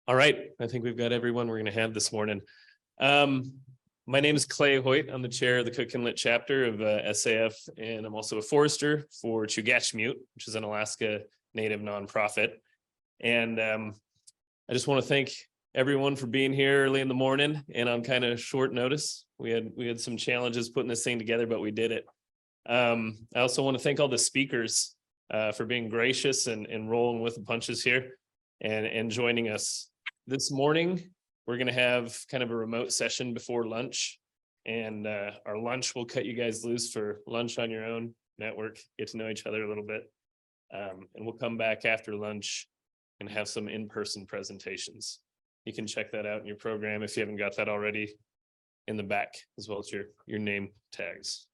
All right, I think we've got everyone we're going to have this morning. My name is Clay Hoyt. I'm the chair of the Cook Inlet chapter of SAF, and I'm also a forester for Chugachmute, which is an Alaska Native nonprofit. And I just want to thank everyone for being here early in the morning and on kind of short notice. We had some challenges putting this thing together, but we did it. I also want to thank all the speakers for being gracious and rolling with the punches here and joining us. This morning, we're going to have kind of a remote session before lunch, and our lunch will cut you guys loose for lunch on your own, network, get to know each other a little bit. And we'll come back after lunch and have some in-person presentations. You can check that out in your program if you haven't got that already in the back, as well as your name tags.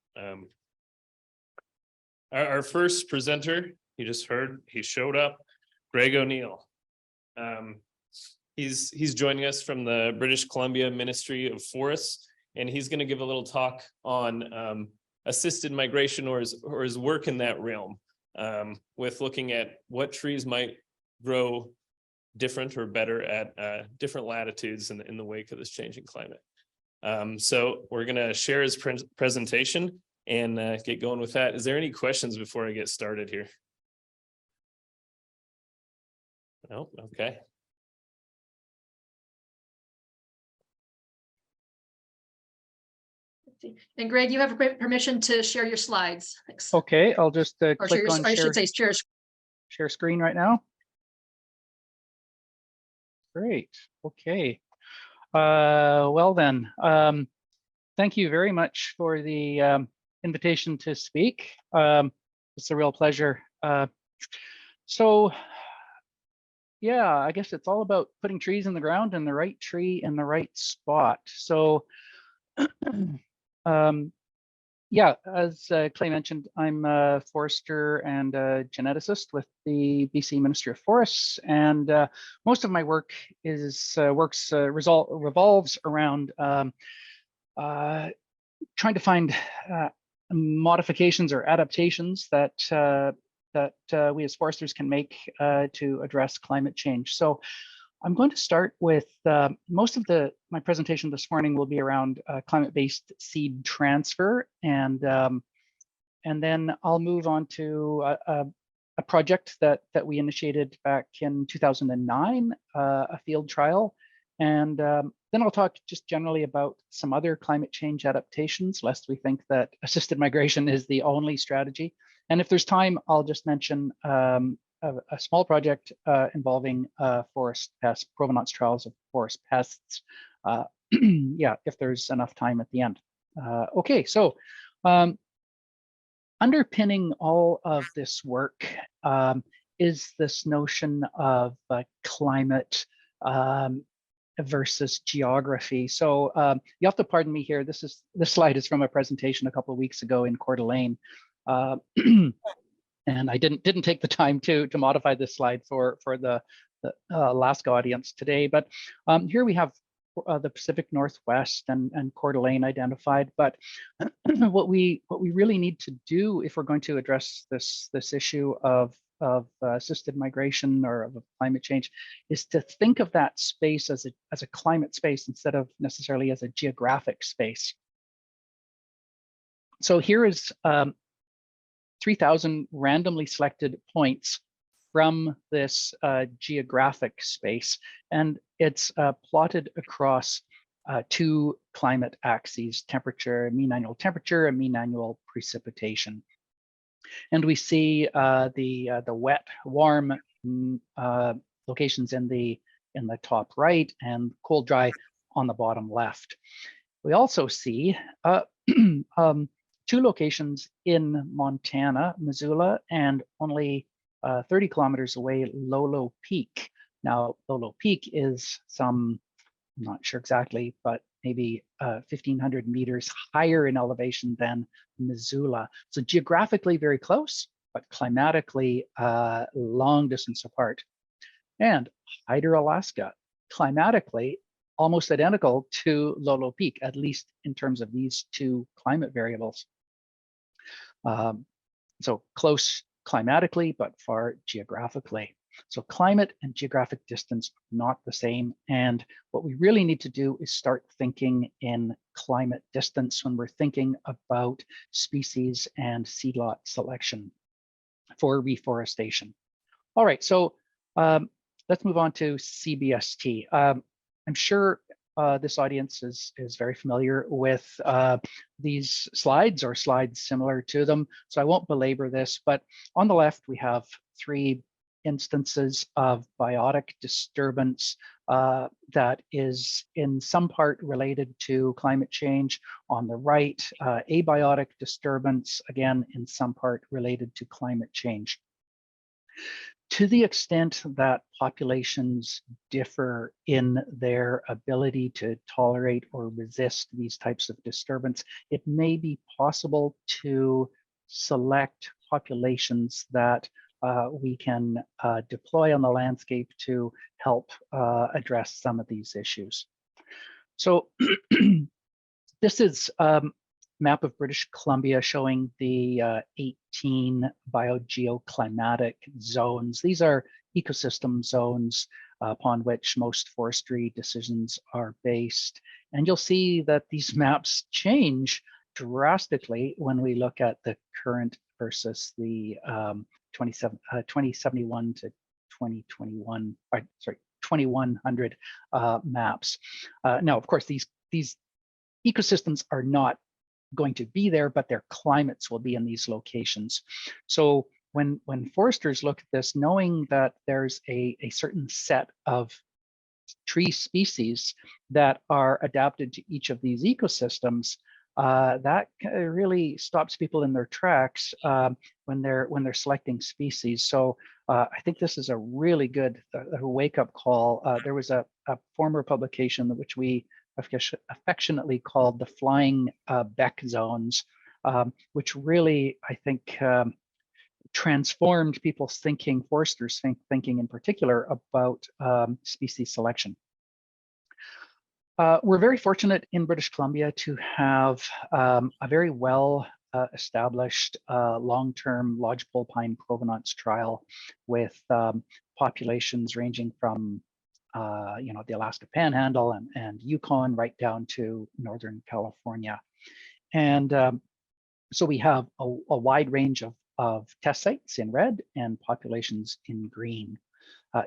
Our first presenter, you just heard, he showed up, Greg O'Neill. He's joining us from the British Columbia Ministry of Forests, and he's going to give a little talk on assisted migration or his work in that realm, with looking at what trees might grow different or better at different latitudes in the wake of this changing climate. So we're going to share his presentation and get going with that. Is there any questions before I get started here? No? Okay. And Greg, you have permission to share your slides. Thanks. Okay, I'll just click on I should say share screen right now. Great. Okay. Well then, thank you very much for the invitation to speak. It's a real pleasure. So yeah, I guess it's all about putting trees in the ground and the right tree in the right spot. So yeah, as Clay mentioned, I'm a forester and a geneticist with the BC Ministry of Forests, and most of my work revolves around trying to find modifications or adaptations that we as foresters can make to address climate change. So I'm going to start with most of my presentation this morning will be around climate-based seed transfer, and then I'll move on to a project that we initiated back in 2009, a field trial, and then I'll talk just generally about some other climate change adaptations, lest we think that assisted migration is the only strategy. And if there's time, I'll just mention a small project involving forest pests, provenance trials of forest pests. Yeah, if there's enough time at the end. Okay, so underpinning all of this work is this notion of climate versus geography. So you have to pardon me here. This slide is from a presentation a couple of weeks ago in Coeur d'Alene. And I didn't take the time to modify this slide for the Alaska audience today. But here we have the Pacific Northwest and Coeur d'Alene identified. But what we really need to do if we're going to address this issue of assisted migration or of climate change is to think of that space as a climate space instead of necessarily as a geographic space. So here is 3,000 randomly selected points from this geographic space, and it's plotted across two climate axes: temperature, mean annual temperature, and mean annual precipitation. And we see the wet, warm locations in the top right, and cold, dry on the bottom left. We also see two locations in Montana, Missoula, and only 30 kilometers away, Lolo Peak. Now, Lolo Peak is I'm not sure exactly, but maybe 1,500 meters higher in elevation than Missoula. So geographically very close, but climatically long distance apart. And Hyder, Alaska, climatically almost identical to Lolo Peak, at least in terms of these two climate variables. So close climatically, but far geographically. So climate and geographic distance are not the same. And what we really need to do is start thinking in climate distance when we're thinking about species and seed lot selection for reforestation. All right, so let's move on to CBST. I'm sure this audience is very familiar with these slides or slides similar to them, so I won't belabor this, but on the left we have 3 instances of biotic disturbance that is in some part related to climate change. On the right, abiotic disturbance, again, in some part related to climate change. To the extent that populations differ in their ability to tolerate or resist these types of disturbance, it may be possible to select populations that we can deploy on the landscape to help address some of these issues. So this is map of British Columbia showing the 18 biogeoclimatic zones. These are ecosystem zones upon which most forestry decisions are based. And you'll see that these maps change drastically when we look at the current versus the 2071 to 2021, sorry, 2100 maps. Now, of course, these ecosystems are not going to be there, but their climates will be in these locations. So when foresters look at this, knowing that there's a certain set of tree species that are adapted to each of these ecosystems, that really stops people in their tracks when they're selecting species. So I think this is a really good wake-up call. There was a former publication which we affectionately called the flying Beck zones, which really, I think, transformed people's thinking, foresters' thinking in particular, about species selection. We're very fortunate in British Columbia to have a very well established long-term lodgepole pine provenance trial with populations ranging from the Alaska Panhandle and Yukon right down to Northern California. And so we have a wide range of test sites in red and populations in green.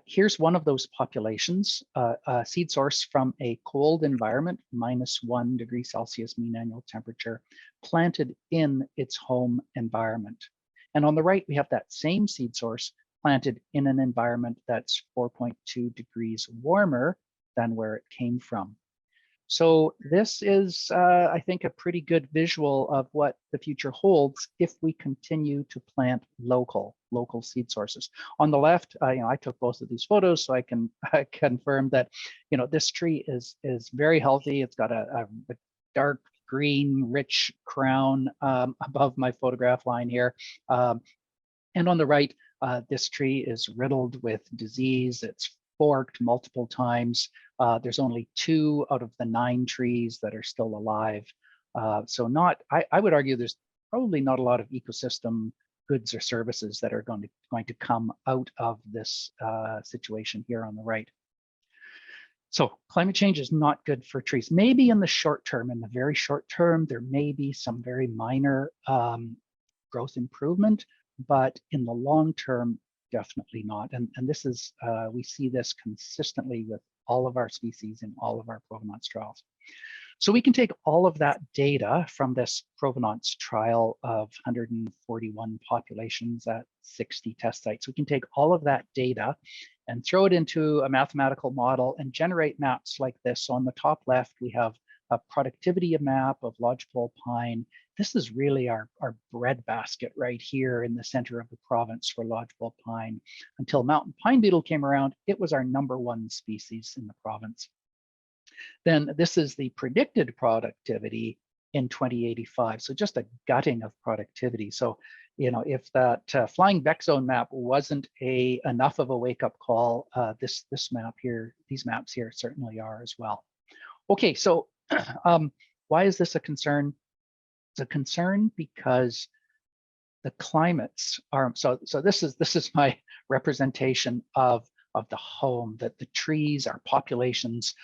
Here's one of those populations, a seed source from a cold environment, -1 degree Celsius mean annual temperature, planted in its home environment. And on the right, we have that same seed source planted in an environment that's 4.2 degrees warmer than where it came from. So this is, I think, a pretty good visual of what the future holds if we continue to plant local seed sources. On the left, I took both of these photos, so I can confirm that, this tree is very healthy. It's got a dark green, rich crown above my photograph line here. And on the right, this tree is riddled with disease. It's forked multiple times. There's only 2 out of the 9 trees that are still alive. So I would argue there's probably not a lot of ecosystem goods or services that are going to come out of this situation here on the right. So climate change is not good for trees. Maybe in the short term, in the very short term, there may be some very minor growth improvement, but in the long term, definitely not. And this is, we see this consistently with all of our species in all of our provenance trials. So we can take all of that data from this provenance trial of 141 populations at 60 test sites. We can take all of that data and throw it into a mathematical model and generate maps like this. So on the top left, we have a productivity map of lodgepole pine. This is really our breadbasket right here in the center of the province for lodgepole pine. Until mountain pine beetle came around, it was our #1 species in the province. Then this is the predicted productivity in 2085. So just a gutting of productivity. So, if that flying Beck zone map wasn't enough of a wake-up call, this map here, these maps here certainly are as well. Okay, so why is this a concern? It's a concern because the climates are, so this is my representation of the home, that the trees, our population's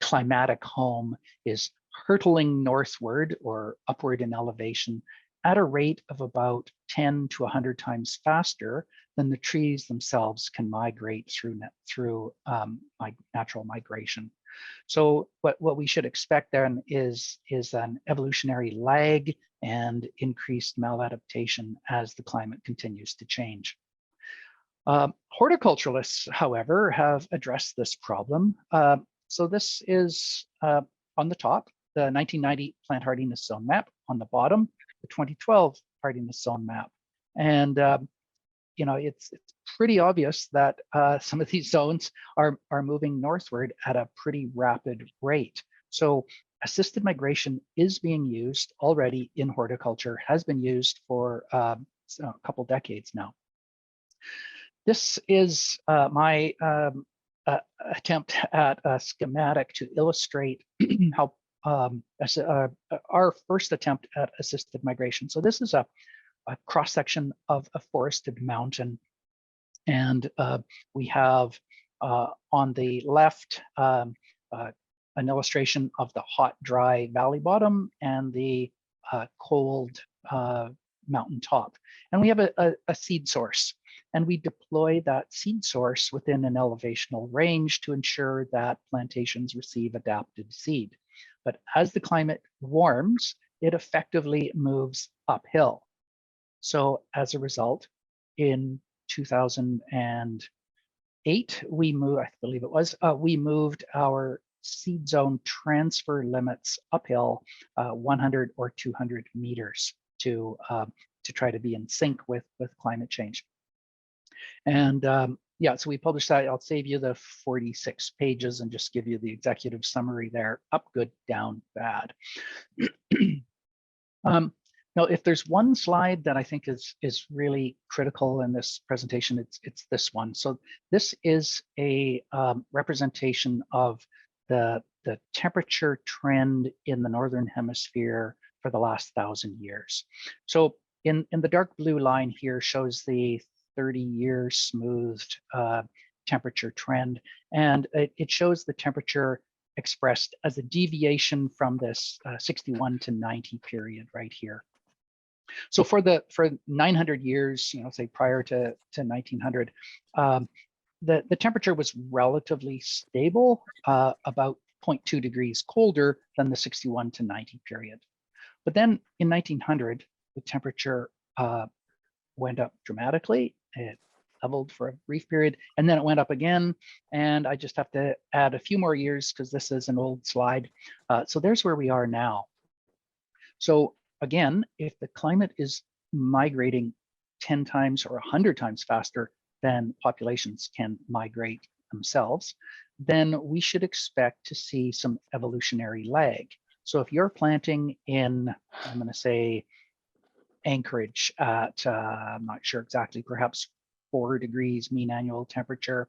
climatic home, is hurtling northward or upward in elevation at a rate of about 10 to 100 times faster than the trees themselves can migrate through natural migration. So what we should expect then is an evolutionary lag and increased maladaptation as the climate continues to change. Horticulturalists, however, have addressed this problem. So this is on the top, the 1990 plant hardiness zone map. On the bottom, the 2012 hardiness zone map. And it's pretty obvious that some of these zones are moving northward at a pretty rapid rate. So assisted migration is being used already in horticulture, has been used for a couple decades now. This is my attempt at a schematic to illustrate how our first attempt at assisted migration. So this is a cross-section of a forested mountain. And we have on the left an illustration of the hot, dry valley bottom and the cold mountain top. And we have a seed source. And we deploy that seed source within an elevational range to ensure that plantations receive adapted seed. But as the climate warms, it effectively moves uphill. So as a result, in 2008, we moved our seed zone transfer limits uphill 100 or 200 meters to try to be in sync with climate change. And yeah, so we published that. I'll save you the 46 pages and just give you the executive summary there: up good, down bad. Now, if there's one slide that I think is really critical in this presentation, it's this one. So this is a representation of the temperature trend in the Northern Hemisphere for the last 1,000 years. So in the dark blue line here shows the 30-year smoothed temperature trend, and it shows the temperature expressed as a deviation from this 61 to 90 period right here. So for 900 years, say prior to 1900, the temperature was relatively stable, about 0.2 degrees colder than the 61 to 90 period. But then in 1900, the temperature went up dramatically. It leveled for a brief period, and then it went up again. And I just have to add a few more years because this is an old slide. So there's where we are now. So again, if the climate is migrating 10 times or 100 times faster than populations can migrate themselves, then we should expect to see some evolutionary lag. So if you're planting in, I'm going to say, Anchorage at, I'm not sure exactly, perhaps 4 degrees mean annual temperature,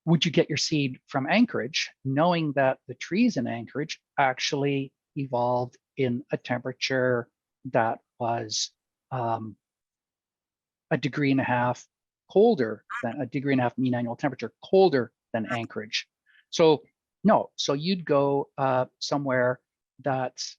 would you get your seed from Anchorage, knowing that the trees in Anchorage actually evolved in a temperature that was 1.5 degrees colder than 1.5 degrees mean annual temperature, colder than Anchorage? So no, so you'd go somewhere that's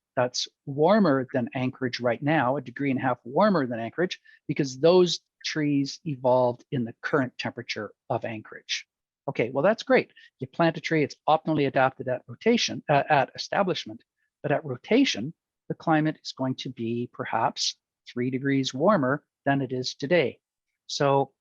warmer than Anchorage right now, 1.5 degrees warmer than Anchorage, because those trees evolved in the current temperature of Anchorage. Okay, well, that's great. You plant a tree, it's optimally adapted at rotation, at establishment, but at rotation, the climate is going to be perhaps 3 degrees warmer than it is today. So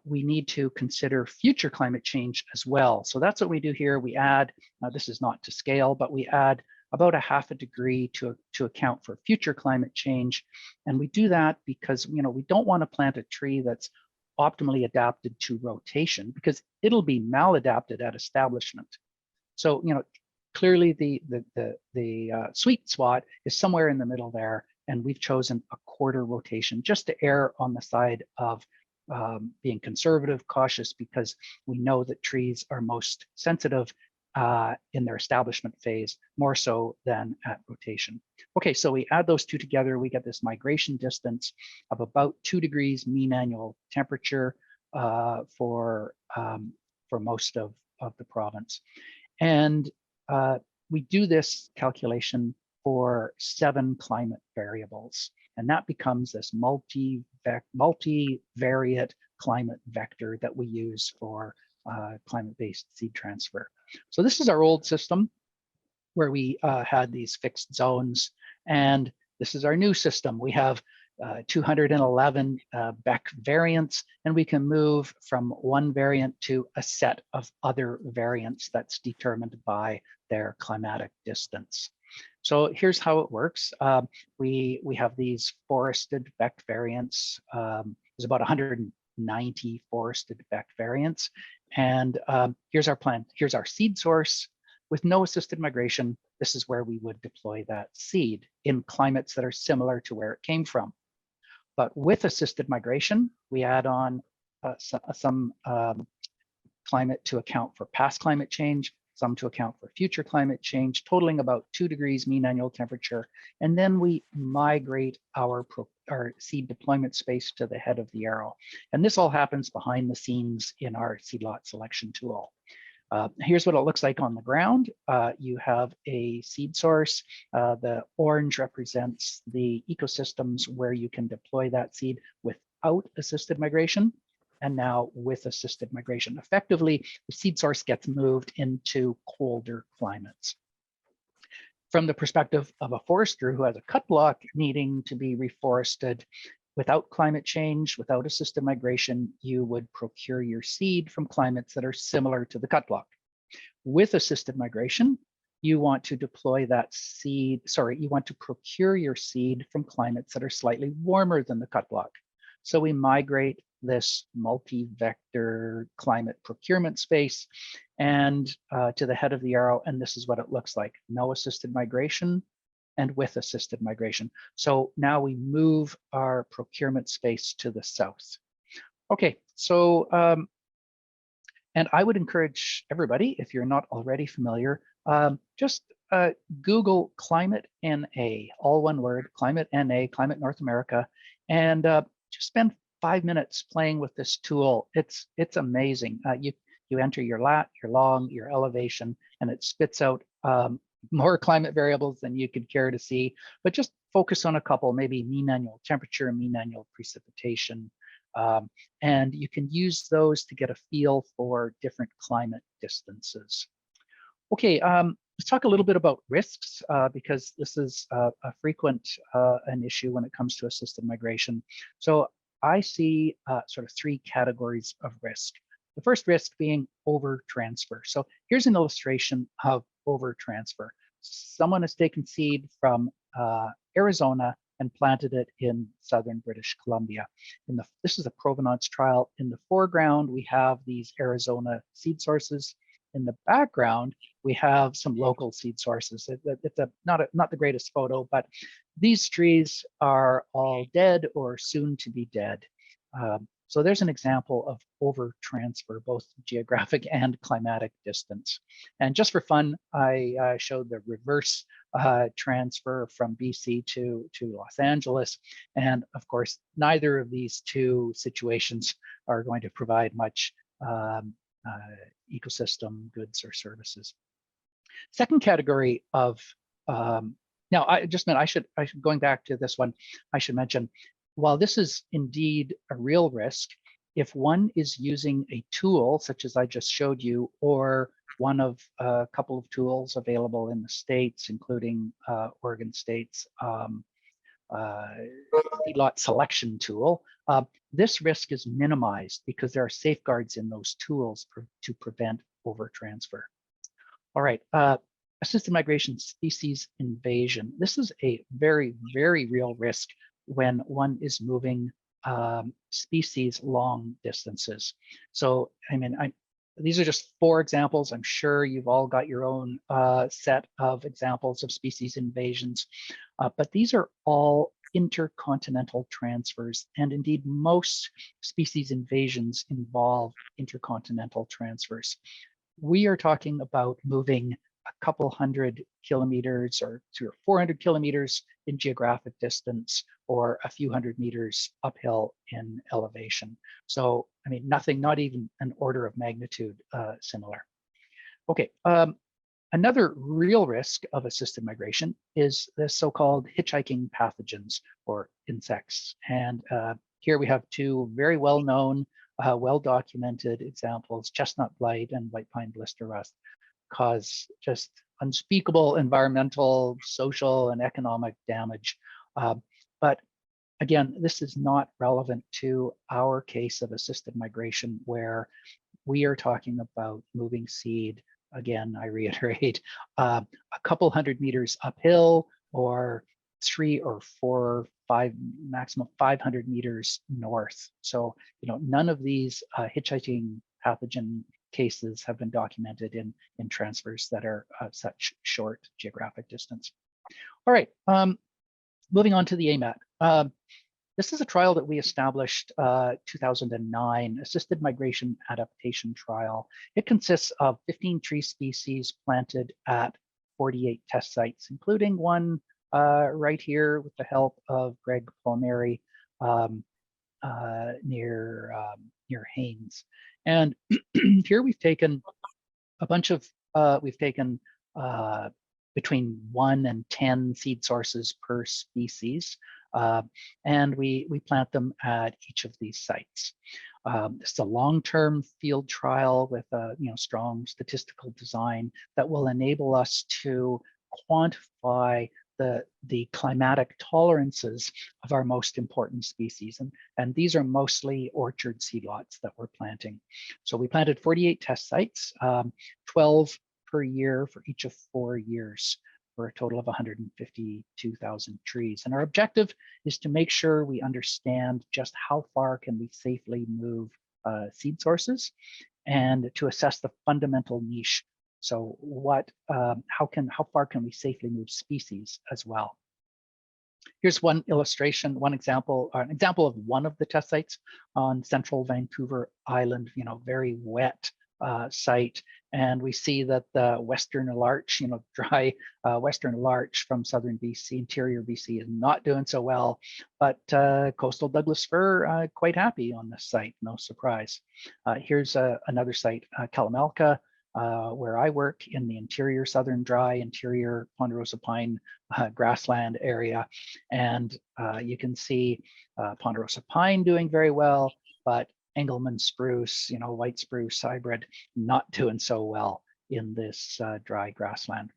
we need to consider future climate change as well. So that's what we do here. We add, this is not to scale, but we add about 0.5 degree to account for future climate change. And we do that because we don't want to plant a tree that's optimally adapted to rotation, because it'll be maladapted at establishment. So clearly the sweet spot is somewhere in the middle there, and we've chosen a quarter rotation just to err on the side of being conservative, cautious, because we know that trees are most sensitive in their establishment phase, more so than at rotation. Okay, so we add those two together, we get this migration distance of about 2 degrees mean annual temperature for most of the province. And we do this calculation for 7 climate variables. And that becomes this multivariate climate vector that we use for climate-based seed transfer. So this is our old system where we had these fixed zones. And this is our new system. We have 211 Beck variants, and we can move from one variant to a set of other variants that's determined by their climatic distance. So here's how it works. We have these forested Beck variants. There's about 190 forested Beck variants. And here's our plan. Here's our seed source. With no assisted migration, this is where we would deploy that seed in climates that are similar to where it came from. But with assisted migration, we add on some climate to account for past climate change, some to account for future climate change, totaling about 2 degrees mean annual temperature. And then we migrate our seed deployment space to the head of the arrow. And this all happens behind the scenes in our seed lot selection tool. Here's what it looks like on the ground. You have a seed source. The orange represents the ecosystems where you can deploy that seed without assisted migration. And now with assisted migration, effectively, the seed source gets moved into colder climates. From the perspective of a forester who has a cut block needing to be reforested, without climate change, without assisted migration, you would procure your seed from climates that are similar to the cut block. With assisted migration, you want to deploy that seed, you want to procure your seed from climates that are slightly warmer than the cut block. So we migrate this multi-vector climate procurement space and to the head of the arrow, and this is what it looks like. No assisted migration, and with assisted migration. So now we move our procurement space to the south. Okay, so, and I would encourage everybody, if you're not already familiar, just Google Climate NA, all one word, Climate NA, Climate North America, and just spend 5 minutes playing with this tool. It's amazing. You enter your lat, your long, your elevation, and it spits out more climate variables than you could care to see, but just focus on a couple, maybe mean annual temperature, mean annual precipitation, and you can use those to get a feel for different climate distances. Okay, let's talk a little bit about risks, because this is a frequent an issue when it comes to assisted migration. So I see sort of 3 categories of risk. The first risk being over-transfer. So here's an illustration of over-transfer. Someone has taken seed from Arizona and planted it in southern British Columbia. This is a provenance trial. In the foreground, we have these Arizona seed sources. In the background, we have some local seed sources. It's not the greatest photo, but these trees are all dead or soon to be dead. So there's an example of over-transfer, both geographic and climatic distance. And just for fun, I showed the reverse transfer from BC to Los Angeles. And of course, neither of these 2 situations are going to provide much ecosystem goods or services. Second category of, now I just meant I should going back to this one, I should mention, while this is indeed a real risk, if one is using a tool such as I just showed you, or one of a couple of tools available in the States, including Oregon State's feedlot selection tool, this risk is minimized because there are safeguards in those tools to prevent over-transfer. All right, assisted migration species invasion. This is a very, very real risk when one is moving species long distances. So, I mean, these are just 4 examples. I'm sure you've all got your own set of examples of species invasions, but these are all intercontinental transfers. And indeed, most species invasions involve intercontinental transfers. we are talking about moving a couple 100 kilometers or 200 or 400 kilometers in geographic distance, or a few hundred meters uphill in elevation. So, I mean, nothing, not even an order of magnitude similar. Okay, another real risk of assisted migration is the so-called hitchhiking pathogens or insects. And here we have two very well-known, well-documented examples: chestnut blight and white pine blister rust, cause just unspeakable environmental, social, and economic damage. But again, this is not relevant to our case of assisted migration, where we are talking about moving seed, again, I reiterate, a couple 100 meters uphill, or 3 or 4, 5, maximum 500 meters north. So, none of these hitchhiking pathogen cases have been documented in transfers that are of such short geographic distance. All right, moving on to the AMAT. This is a trial that we established 2009, assisted migration adaptation trial. It consists of 15 tree species planted at 48 test sites, including one right here with the help of Greg Palmieri near Haines. And here we've taken a bunch of, between 1 and 10 seed sources per species. And we plant them at each of these sites. This is a long-term field trial with a strong statistical design that will enable us to quantify the climatic tolerances of our most important species. And these are mostly orchard seed lots that we're planting. So we planted 48 test sites, 12 per year for each of 4 years, for a total of 152,000 trees. And our objective is to make sure we understand just how far can we safely move seed sources, and to assess the fundamental niche. So how far can we safely move species as well? Here's one illustration, an example of one of the test sites on central Vancouver Island, very wet site. And we see that the western larch, dry western larch from southern BC, interior BC, is not doing so well, but coastal Douglas fir quite happy on this site, no surprise. Here's another site, Kalamalka, where I work in the interior southern dry interior ponderosa pine grassland area. And you can see ponderosa pine doing very well, but Engelmann spruce, white spruce hybrid, not doing so well in this dry grassland.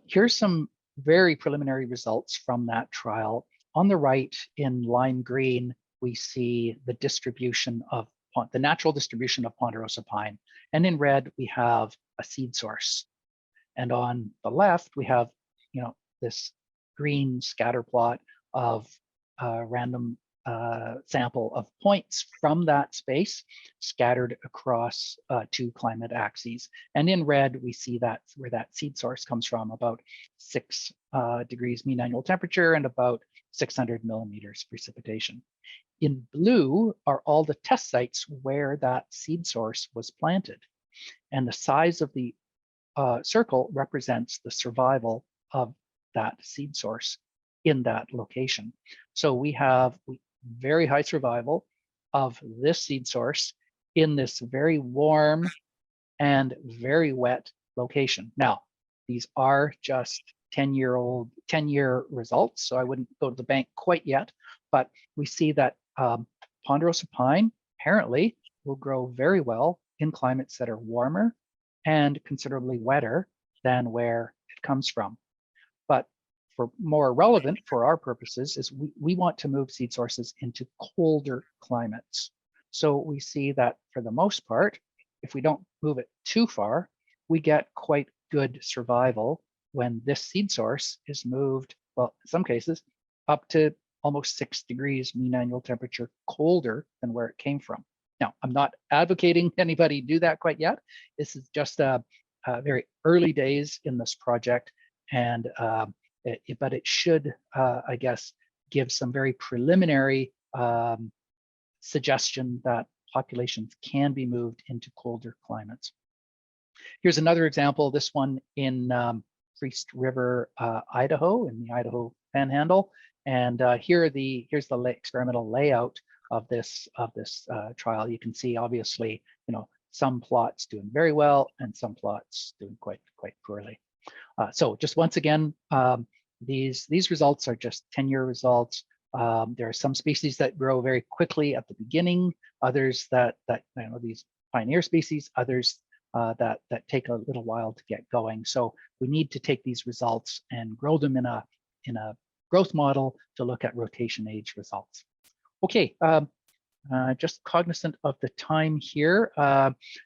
Here's some very preliminary results from that trial. On the right, in lime green, we see the distribution of the natural distribution of ponderosa pine, and in red we have a seed source. And on the left we have, this green scatter plot of random sample of points from that space scattered across 2 climate axes. And in red, we see that's where that seed source comes from, about 6 degrees mean annual temperature and about 600 millimeters precipitation. In blue are all the test sites where that seed source was planted. And the size of the circle represents the survival of that seed source in that location. So we have very high survival of this seed source in this very warm and very wet location. Now, these are just 10-year results, so I wouldn't go to the bank quite yet, but we see that ponderosa pine apparently will grow very well in climates that are warmer and considerably wetter than where it comes from. But for more relevant for our purposes is we want to move seed sources into colder climates. So we see that for the most part, if we don't move it too far, we get quite good survival when this seed source is moved, well, in some cases, up to almost 6 degrees mean annual temperature colder than where it came from. Now, I'm not advocating anybody do that quite yet. This is just very early days in this project, and but it should, I guess, give some very preliminary suggestion that populations can be moved into colder climates. Here's another example, this one in Priest River, Idaho, in the Idaho Panhandle. And here's the experimental layout of this trial. You can see, obviously, some plots doing very well and some plots doing quite poorly. So just once again, these results are just 10-year results. There are some species that grow very quickly at the beginning, others that these pioneer species, others that take a little while to get going. So we need to take these results and grow them in a growth model to look at rotation age results. Okay, just cognizant of the time here.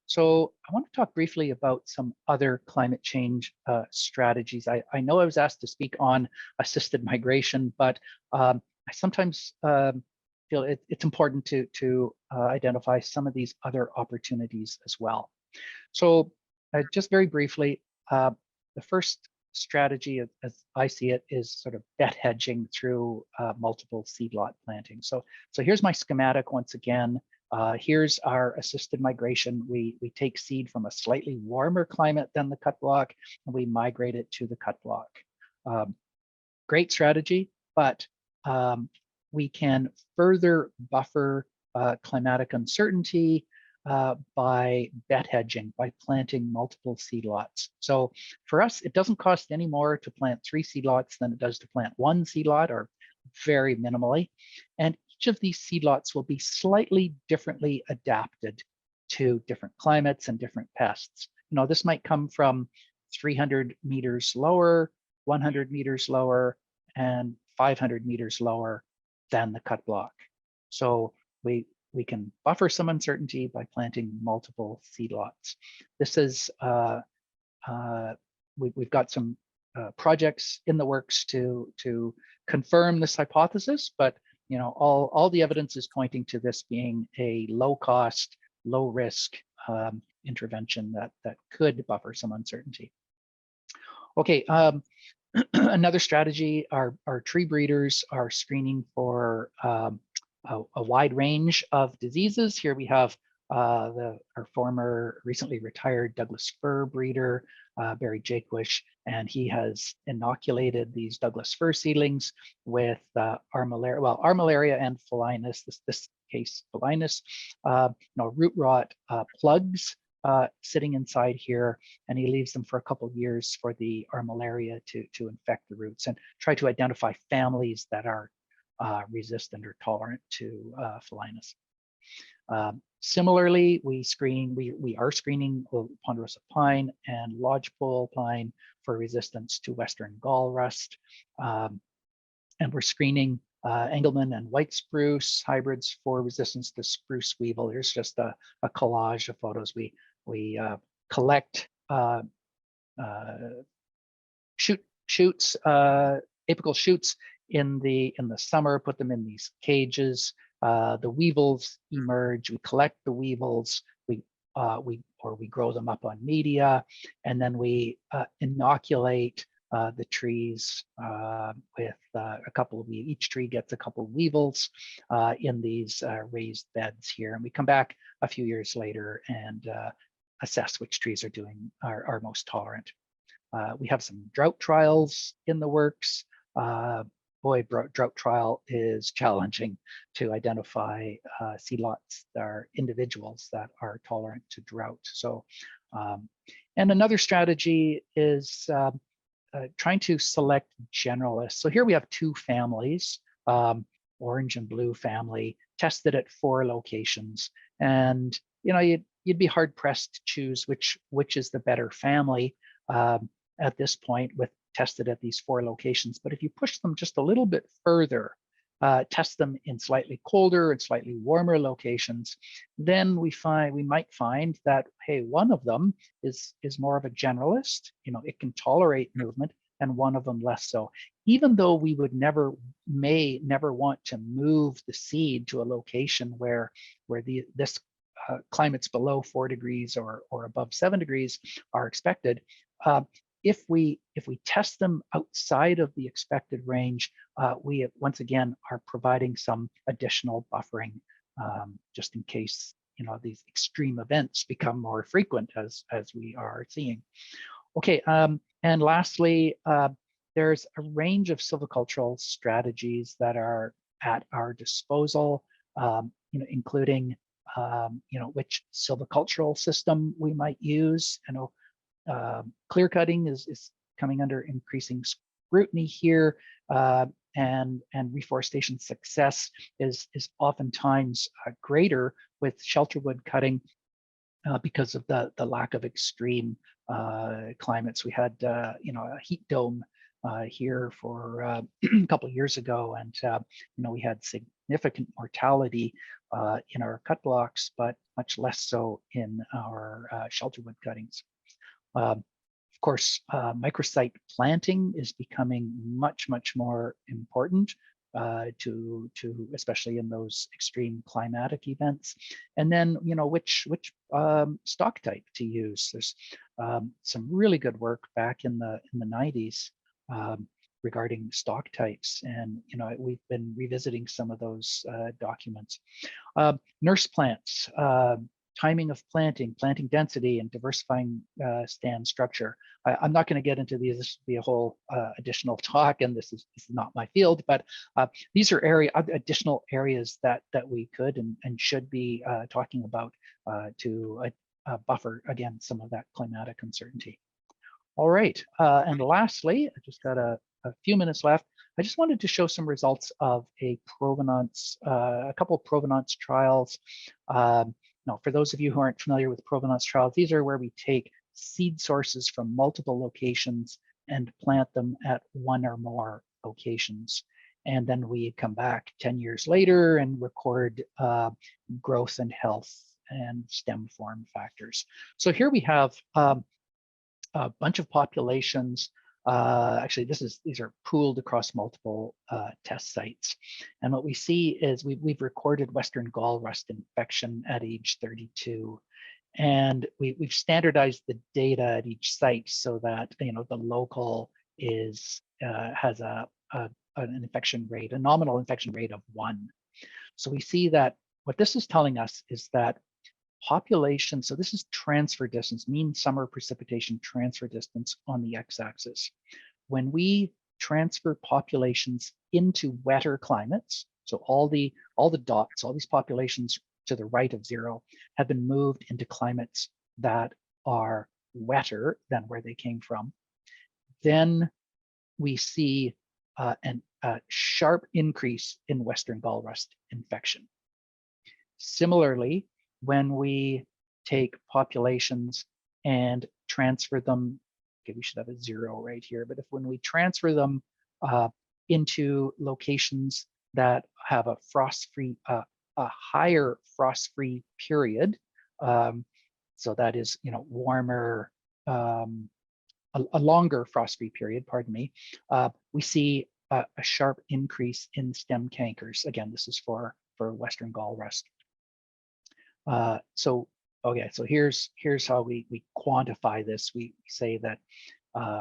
So I want to talk briefly about some other climate change strategies. I know I was asked to speak on assisted migration, but I sometimes feel it's important to identify some of these other opportunities as well. So just very briefly, the first strategy, as I see it, is sort of bet hedging through multiple seed lot planting. So here's my schematic once again. Here's our assisted migration. We take seed from a slightly warmer climate than the cut block, and we migrate it to the cut block. Great strategy, but we can further buffer climatic uncertainty by bet hedging, by planting multiple seed lots. So for us, it doesn't cost any more to plant 3 seed lots than it does to plant 1 seed lot, or very minimally. And each of these seed lots will be slightly differently adapted to different climates and different pests. This might come from 300 meters lower, 100 meters lower, and 500 meters lower than the cut block. So we can buffer some uncertainty by planting multiple seed lots. This is, we've got some projects in the works to confirm this hypothesis, but all the evidence is pointing to this being a low cost, low risk intervention that could buffer some uncertainty. Okay, another strategy, our tree breeders are screening for a wide range of diseases. Here we have our former, recently retired Douglas fir breeder, Barry Jaquish, and he has inoculated these Douglas fir seedlings with armillaria and phellinus, this case phellinus, root rot plugs sitting inside here, and he leaves them for a couple of years for the armillaria to infect the roots and try to identify families that are resistant or tolerant to phellinus. Similarly, we are screening ponderosa pine and lodgepole pine for resistance to western gall rust, and we're screening Engelmann and white spruce hybrids for resistance to spruce weevil. Here's just a collage of photos. We collect shoots, apical shoots in the summer, put them in these cages. The weevils emerge. We collect the weevils. We grow them up on media, and then we inoculate the trees with a couple of each tree gets a couple of weevils in these raised beds here, and we come back a few years later and assess which trees are most tolerant. We have some drought trials in the works. Boy, drought trial is challenging to identify seed lots that are individuals that are tolerant to drought. So, and another strategy is trying to select generalists. So here we have 2 families, orange and blue family, tested at 4 locations. And you'd be hard pressed to choose which is the better family at this point, with tested at these 4 locations. But if you push them just a little bit further, test them in slightly colder and slightly warmer locations, then we might find that, hey, one of them is more of a generalist, it can tolerate movement, and one of them less so. Even though we would may never want to move the seed to a location where this climates below 4 degrees or above 7 degrees are expected, if we test them outside of the expected range, we once again are providing some additional buffering, just in case these extreme events become more frequent as we are seeing. Okay, and lastly, there's a range of silvicultural strategies that are at our disposal, including which silvicultural system we might use. I know clear cutting is coming under increasing scrutiny here, and reforestation success is oftentimes greater with shelterwood cutting because of the lack of extreme climates. We had a heat dome here for a couple of years ago, and we had significant mortality in our cut blocks, but much less so in our shelterwood cuttings. Of course, microsite planting is becoming much more important to especially in those extreme climatic events. And then which stock type to use. There's some really good work back in the 90s regarding stock types, and we've been revisiting some of those documents. Nurse plants, timing of planting density, and diversifying stand structure. I'm not going to get into these. This would be a whole additional talk, and this is not my field, but these are additional areas that we could and should be talking about to buffer against some of that climatic uncertainty. All right, and lastly, I just got a few minutes left. I just wanted to show some results of a couple of provenance trials. Now, for those of you who aren't familiar with provenance trials, these are where we take seed sources from multiple locations and plant them at one or more locations. And then we come back 10 years later and record growth and health and stem form factors. So here we have a bunch of populations. Actually, these are pooled across multiple test sites. And what we see is we've recorded Western gall rust infection at age 32. And we've standardized the data at each site so that the local has an infection rate, a nominal infection rate of 1. So we see that what this is telling us is that population, so this is transfer distance, mean summer precipitation transfer distance on the x-axis. When we transfer populations into wetter climates, so all the dots, all these populations to the right of 0 have been moved into climates that are wetter than where they came from, then we see a sharp increase in Western gall rust infection. Similarly, when we take populations and transfer them, okay, we should have a 0 right here, but when we transfer them into locations that have a frost-free, a higher frost-free period, so that is, warmer, a longer frost-free period, pardon me, we see a sharp increase in stem cankers. Again, this is for Western gall rust. So here's how we quantify this. We say that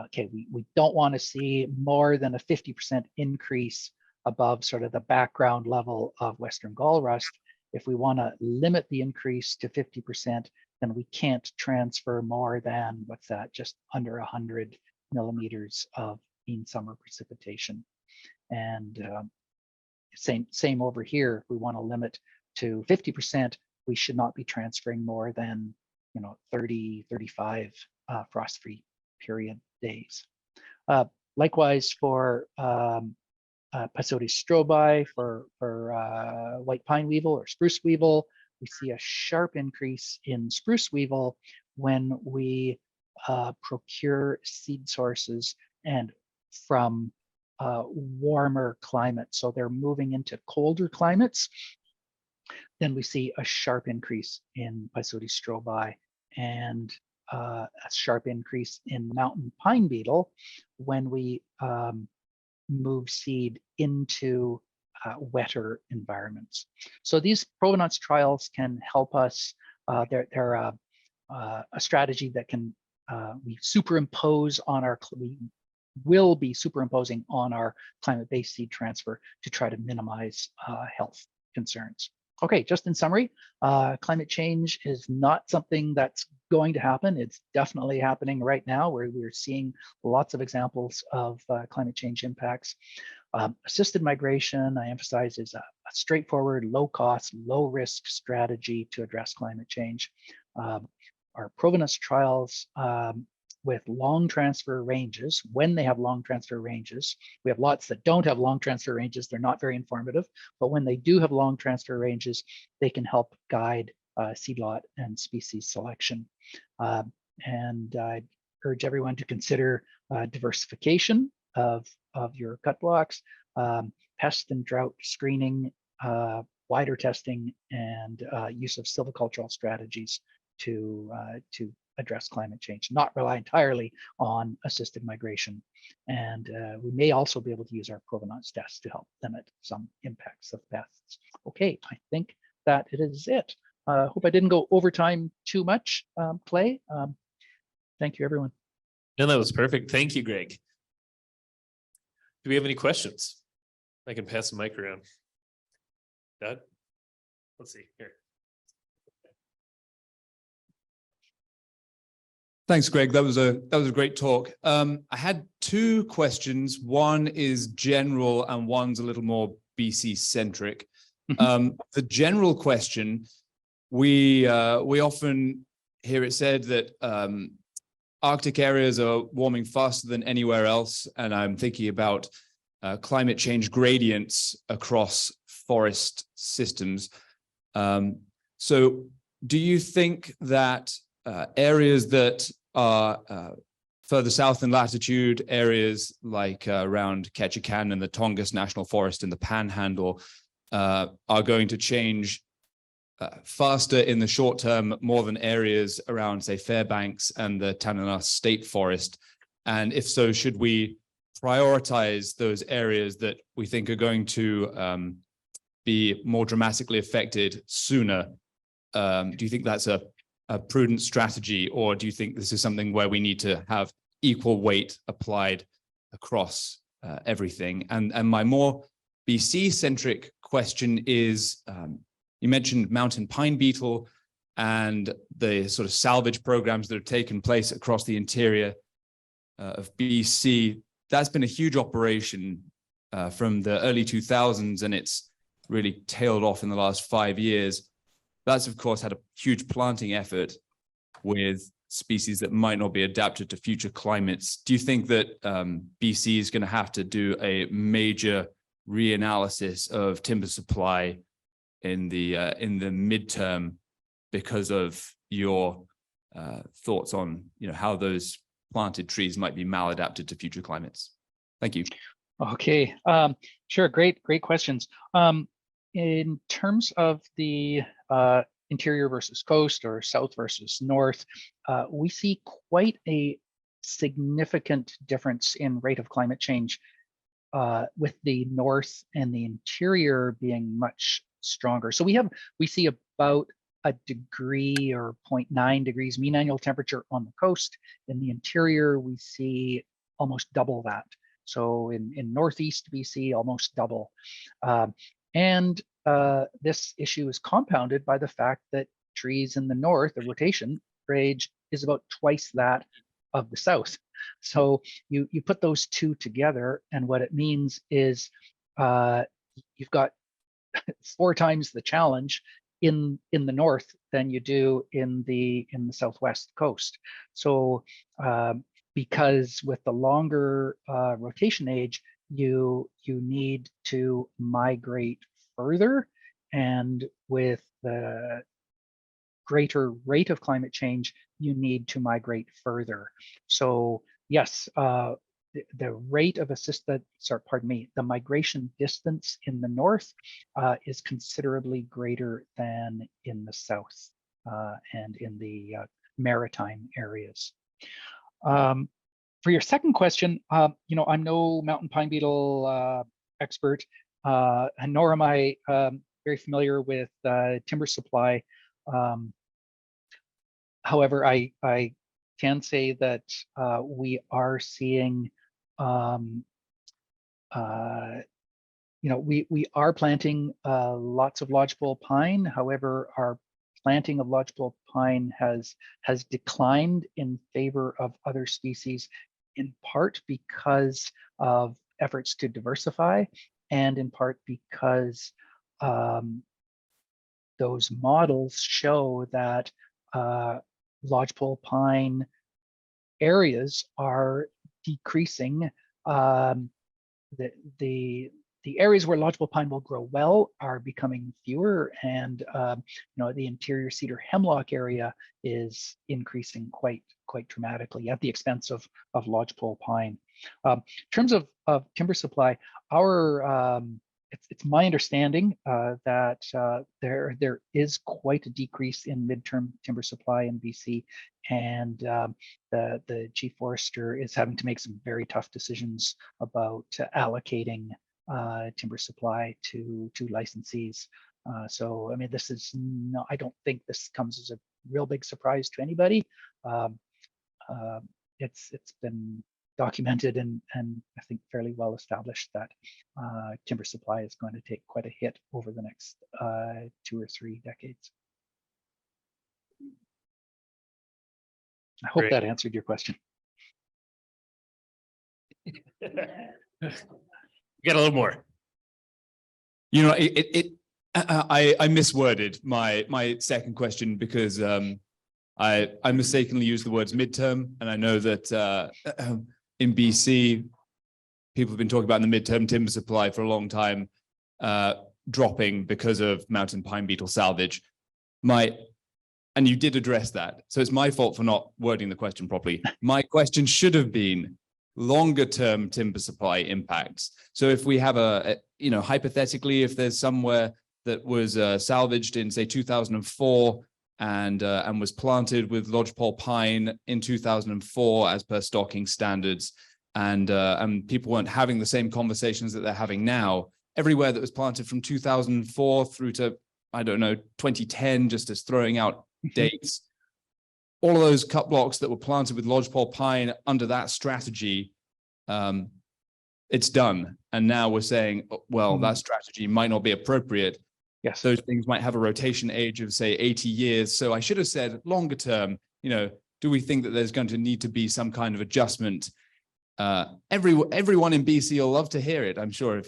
okay, we don't want to see more than a 50% increase above sort of the background level of Western gall rust. If we want to limit the increase to 50%, then we can't transfer more than, what's that, just under 100 millimeters of mean summer precipitation. And same over here. If we want to limit to 50%, we should not be transferring more than 30, 35 frost-free period days. Likewise for Pisotes strobi, for white pine weevil or spruce weevil, we see a sharp increase in spruce weevil when we procure seed sources and from warmer climates. So they're moving into colder climates. Then we see a sharp increase in Pisotes strobi and a sharp increase in mountain pine beetle when we move seed into wetter environments. So these provenance trials can help us. They're a strategy that can we superimpose on we will be superimposing on our climate-based seed transfer to try to minimize health concerns. Okay, just in summary, climate change is not something that's going to happen. It's definitely happening right now, where we're seeing lots of examples of climate change impacts. Assisted migration, I emphasize, is a straightforward, low cost, low risk strategy to address climate change. Our provenance trials with long transfer ranges, when they have long transfer ranges, we have lots that don't have long transfer ranges, they're not very informative, but when they do have long transfer ranges, they can help guide seed lot and species selection. And I urge everyone to consider diversification of your cut blocks, pest and drought screening, wider testing, and use of silvicultural strategies to address climate change, not rely entirely on assisted migration. And we may also be able to use our provenance tests to help limit some impacts of pests. Okay, I think that it is it. Hope I didn't go over time too much, Clay. Thank you, everyone. No, that was perfect. Thank you, Greg. Do we have any questions? I can pass the mic around. Doug? Let's see here. Thanks, Greg. That was a great talk. I had two questions. One is general and one's a little more BC centric. The general question, we often hear it said that Arctic areas are warming faster than anywhere else, and I'm thinking about climate change gradients across forest systems. So do you think that areas that are further south in latitude, areas like around Ketchikan and the Tongass National Forest in the Panhandle, are going to change faster in the short term, more than areas around, say, Fairbanks and the Tanana State Forest? And if so, should we prioritize those areas that we think are going to be more dramatically affected sooner? Do you think that's a prudent strategy, or do you think this is something where we need to have equal weight applied across everything? And my more BC-centric question is, you mentioned mountain pine beetle and the sort of salvage programs that have taken place across the interior of BC. That's been a huge operation from the early 2000s, and it's really tailed off in the last 5 years. That's, of course, had a huge planting effort with species that might not be adapted to future climates. Do you think that BC is going to have to do a major reanalysis of timber supply in the midterm because of your thoughts on how those planted trees might be maladapted to future climates? Thank you. Okay, sure, great questions. In terms of the interior versus coast or south versus north, we see quite a significant difference in rate of climate change, with the north and the interior being much stronger. So we see about a degree or 0.9 degrees mean annual temperature on the coast. In the interior, we see almost double that. So in northeast BC, almost double. And this issue is compounded by the fact that trees in the north, the rotation age is about twice that of the south. So you put those two together, and what it means is you've got 4 times the challenge in the north than you do in the southwest coast. So because with the longer rotation age, you need to migrate further, and with the greater rate of climate change, you need to migrate further. So yes, the rate of the migration distance in the north is considerably greater than in the south and in the maritime areas. For your second question, I'm no mountain pine beetle expert, and nor am I very familiar with timber supply. However, I can say that we are seeing we are planting lots of lodgepole pine. However, our planting of lodgepole pine has declined in favor of other species, in part because of efforts to diversify, and in part because those models show that lodgepole pine areas are decreasing. The areas where lodgepole pine will grow well are becoming fewer, and the interior cedar hemlock area is increasing quite dramatically at the expense of lodgepole pine. In terms of timber supply, it's my understanding that there is quite a decrease in midterm timber supply in BC, and the chief forester is having to make some very tough decisions about allocating timber supply to licensees. So, I mean, this is not, I don't think this comes as a real big surprise to anybody. It's been documented and I think fairly well established that timber supply is going to take quite a hit over the next 2 or 3 decades. I hope that answered your question. Get a little more. I misworded my second question because I mistakenly used the words midterm, and I know that in BC, people have been talking about the midterm timber supply for a long time, dropping because of mountain pine beetle salvage. And you did address that, so it's my fault for not wording the question properly. My question should have been longer term timber supply impacts. So if we have hypothetically, if there's somewhere that was salvaged in say 2004 and was planted with lodgepole pine in 2004 as per stocking standards, and people weren't having the same conversations that they're having now, everywhere that was planted from 2004 through to, I don't know, 2010, just as throwing out dates, all of those cut blocks that were planted with lodgepole pine under that strategy, it's done. And now we're saying, well, that strategy might not be appropriate. Yes, those things might have a rotation age of say 80 years. So I should have said longer term, do we think that there's going to need to be some kind of adjustment? Everyone in BC will love to hear it, I'm sure, if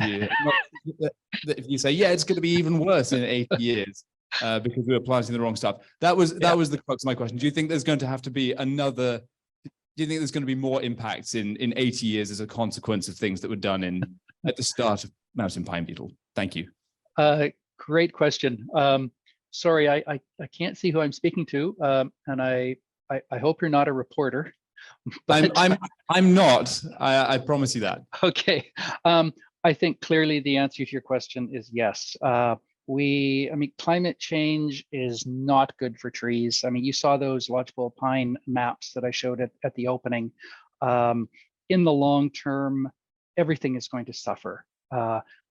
you say, yeah, it's going to be even worse in 80 years because we were planting the wrong stuff. That was the crux of my question. Do you think there's going to have to be do you think there's going to be more impacts in 80 years as a consequence of things that were done at the start of mountain pine beetle? Thank you. Great question. Sorry, I can't see who I'm speaking to, and I hope you're not a reporter. But I'm not. I promise you that. Okay. I think clearly the answer to your question is yes. Climate change is not good for trees. I mean, you saw those lodgepole pine maps that I showed at the opening. In the long term, everything is going to suffer.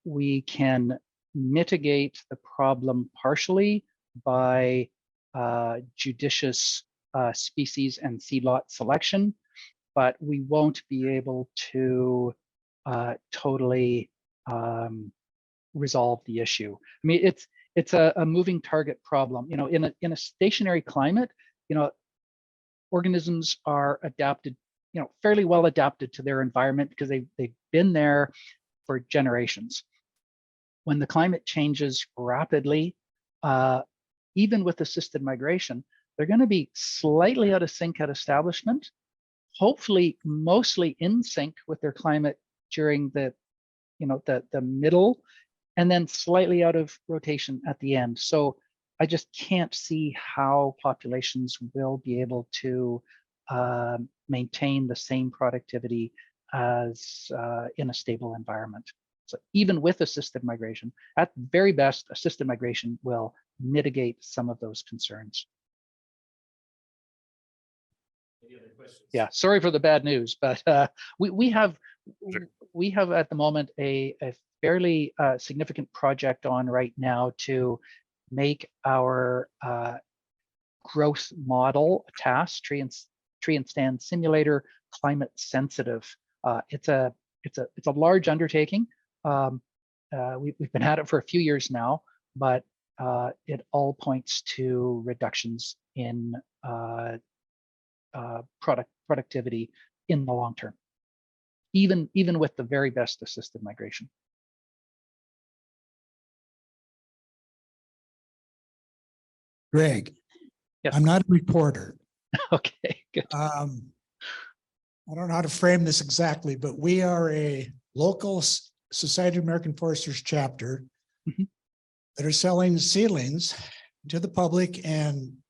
We can mitigate the problem partially by judicious species and seed lot selection, but we won't be able to totally resolve the issue. I mean, it's a moving target problem. In a stationary climate, organisms are adapted, fairly well adapted to their environment because they've been there for generations. When the climate changes rapidly, even with assisted migration, they're going to be slightly out of sync at establishment, hopefully mostly in sync with their climate during the middle, and then slightly out of rotation at the end. So I just can't see how populations will be able to maintain the same productivity as in a stable environment. So even with assisted migration, at very best, assisted migration will mitigate some of those concerns. Any other questions? Yeah, sorry for the bad news, but we have at the moment a fairly significant project on right now to make our growth model task tree and stand simulator climate sensitive. It's a large undertaking. we've been at it for a few years now, but it all points to reductions in productivity in the long term, even with the very best assisted migration. Greg, Yes. I'm not a reporter. Okay, good. I don't know how to frame this exactly, but we are a local Society of American Foresters chapter Mhm. that are selling seedlings to the public and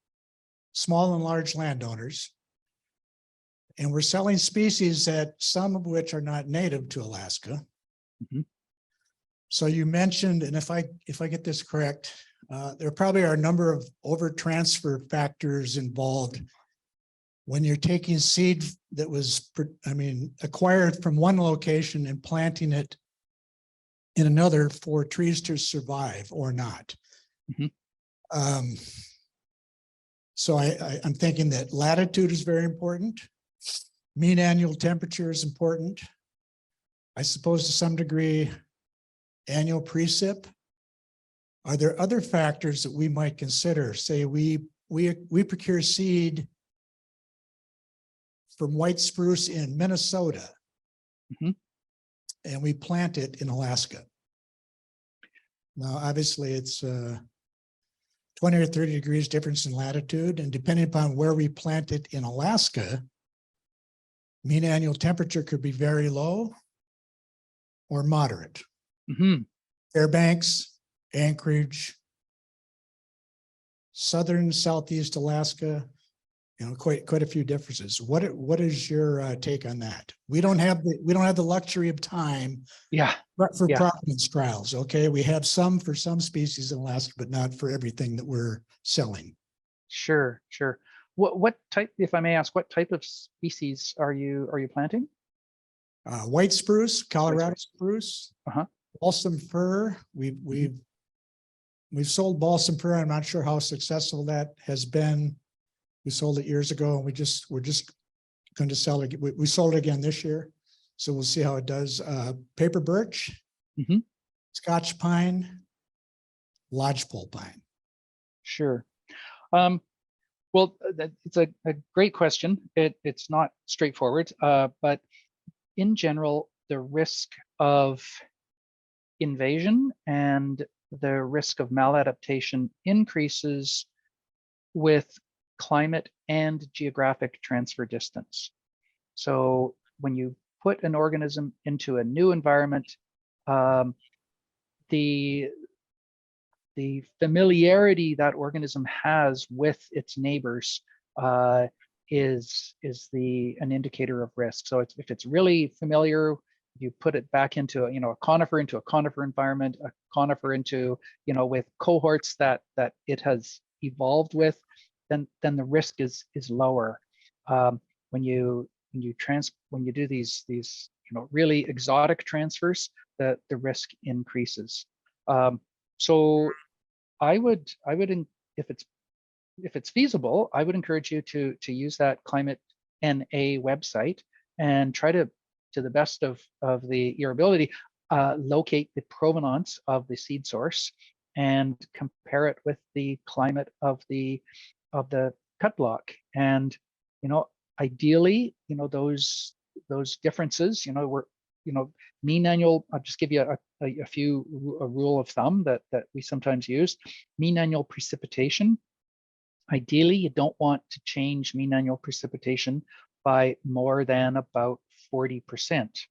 small and large landowners. And we're selling species that some of which are not native to Alaska. Mhm. So you mentioned, and if I get this correct, there probably are a number of over transfer factors involved when you're taking seed that was, acquired from one location and planting it in another for trees to survive or not. Mhm. So I'm thinking that latitude is very important. Mean annual temperature is important. I suppose to some degree, annual precip. Are there other factors that we might consider? Say we procure seed from white spruce in Minnesota, Mhm. and we plant it in Alaska. Now, obviously, it's 20 or 30 degrees difference in latitude, and depending upon where we plant it in Alaska, mean annual temperature could be very low or moderate. Mhm. Fairbanks, Anchorage, southern, southeast Alaska, quite a few differences. What is your take on that? We don't have the luxury of time Yeah. for Yeah. provenance trials. Okay, we have some for some species in Alaska, but not for everything that we're selling. Sure. What type, if I may ask, what type of species are you planting? White spruce, Colorado White spruce, Uh-huh. balsam fir. We've sold balsam fir. I'm not sure how successful that has been. We sold it years ago, and we're just going to sell it. We sold it again this year, so we'll see how it does. Paper birch, Mhm. Scotch pine, lodgepole pine. Sure. Well, it's a great question. It's not straightforward, but in general, the risk of invasion and the risk of maladaptation increases with climate and geographic transfer distance. So when you put an organism into a new environment, the familiarity that organism has with its neighbors is an indicator of risk. So if it's really familiar, you put it back into a conifer environment, a conifer into with cohorts that it has evolved with, then the risk is lower. When you do these really exotic transfers, the risk increases. So I would, if it's feasible, I would encourage you to use that Climate NA website and try to the best of your ability, locate the provenance of the seed source and compare it with the climate of the cut block. And ideally, those differences, mean annual. I'll just give you a rule of thumb that we sometimes use. Mean annual precipitation. Ideally, you don't want to change mean annual precipitation by more than about 40%.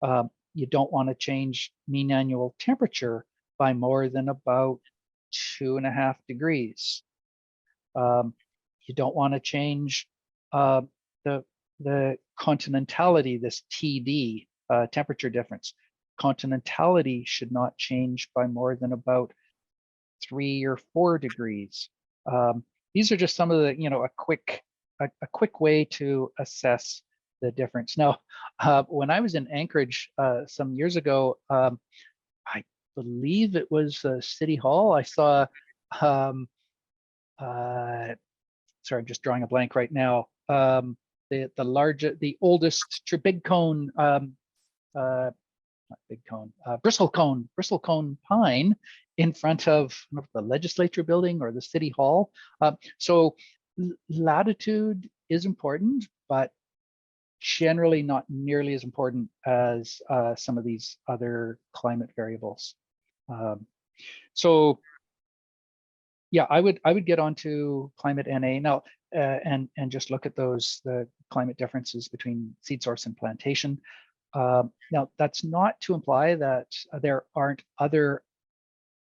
You don't want to change mean annual temperature by more than about 2.5 degrees. You don't want to change the continentality, this TD, temperature difference. Continentality should not change by more than about 3 or 4 degrees. These are just some of the, a quick way to assess the difference. Now, when I was in Anchorage some years ago, I believe it was City Hall. I saw, sorry, I'm just drawing a blank right now. The oldest big cone not big cone, bristlecone pine in front of the legislature building or the city hall. So latitude is important, but generally not nearly as important as some of these other climate variables. So yeah, I would get onto climate NA now and just look at the climate differences between seed source and plantation. Now that's not to imply that there aren't other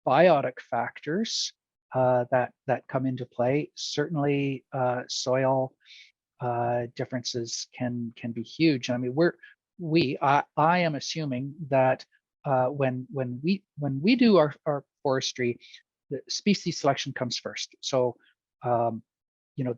biotic factors that come into play. Certainly, soil differences can be huge. I mean, I am assuming that when we do our forestry, the species selection comes first. So you know,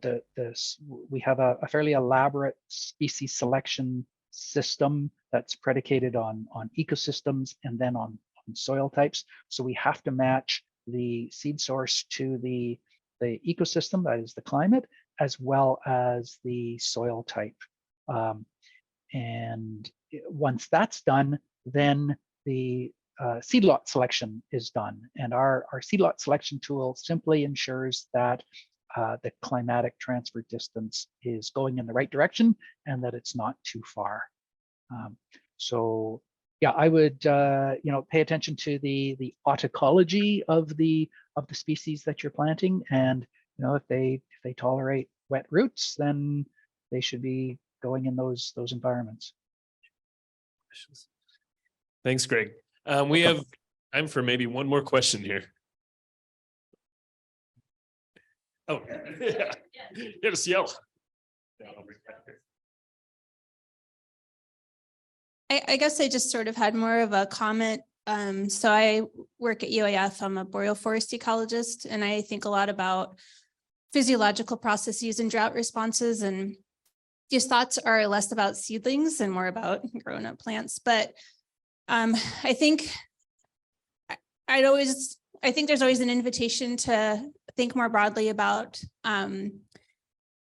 we have a fairly elaborate species selection system that's predicated on ecosystems and then on soil types. So we have to match the seed source to the ecosystem, that is the climate, as well as the soil type. And once that's done, then the seed lot selection is done. And our seed lot selection tool simply ensures that the climatic transfer distance is going in the right direction and that it's not too far. So yeah, I would you know, pay attention to the autoecology of the species that you're planting, and you know, if they tolerate wet roots, then they should be going in those environments. Thanks, Greg. We have time for maybe one more question here. Oh, yeah. Yeah, just yell. I guess I just sort of had more of a comment. So I work at UAF. I'm a boreal forest ecologist, and I think a lot about physiological processes and drought responses. And these thoughts are less about seedlings and more about grown up plants. But I think there's always an invitation to think more broadly about the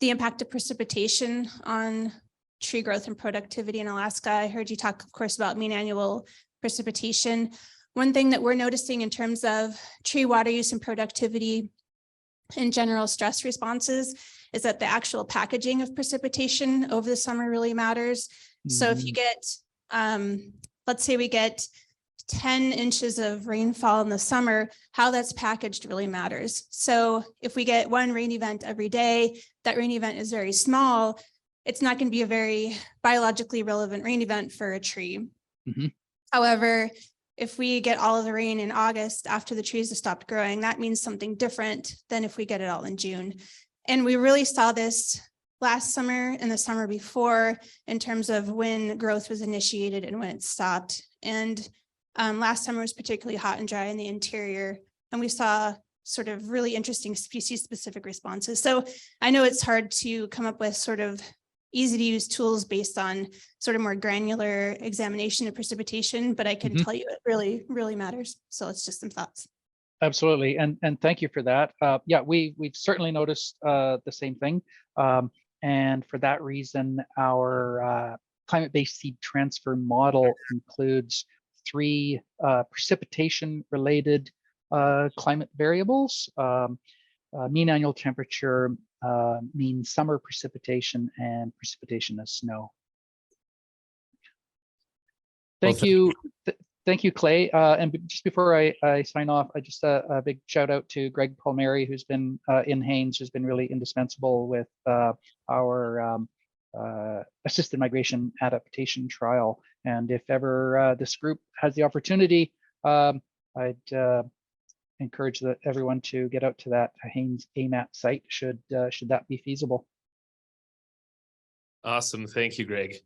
impact of precipitation on tree growth and productivity in Alaska. I heard you talk, of course, about mean annual precipitation. One thing that we're noticing in terms of tree water use and productivity and general stress responses is that the actual packaging of precipitation over the summer really matters. So if you get, let's say we get 10 inches of rainfall in the summer, how that's packaged really matters. So if we get one rain event every day, that rain event is very small, it's not going to be a very biologically relevant rain event for a tree. However, if we get all of the rain in August after the trees have stopped growing, that means something different than if we get it all in June. And we really saw this last summer and the summer before in terms of when growth was initiated and when it stopped. And last summer was particularly hot and dry in the interior, and we saw sort of really interesting species specific responses. So I know it's hard to come up with sort of easy to use tools based on sort of more granular examination of precipitation, but I can tell you it really, really matters. So it's just some thoughts. Absolutely, and thank you for that. Yeah, we've certainly noticed the same thing, and for that reason, our climate-based seed transfer model includes 3 precipitation-related climate variables: mean annual temperature, mean summer precipitation, and precipitation as snow. Thank you. Thank you, Clay. And just before I sign off, I just a big shout out to Greg Palmieri, who's been in Haines, who's been really indispensable with our assisted migration adaptation trial. And if ever this group has the opportunity, I'd encourage everyone to get out to that Haines AMAT site should that be feasible. Awesome. Thank you, Greg.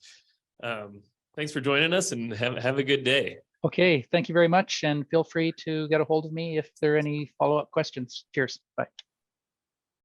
Thanks for joining us, and have a good day. Okay, thank you very much, and feel free to get a hold of me if there are any follow-up questions. Cheers. Bye.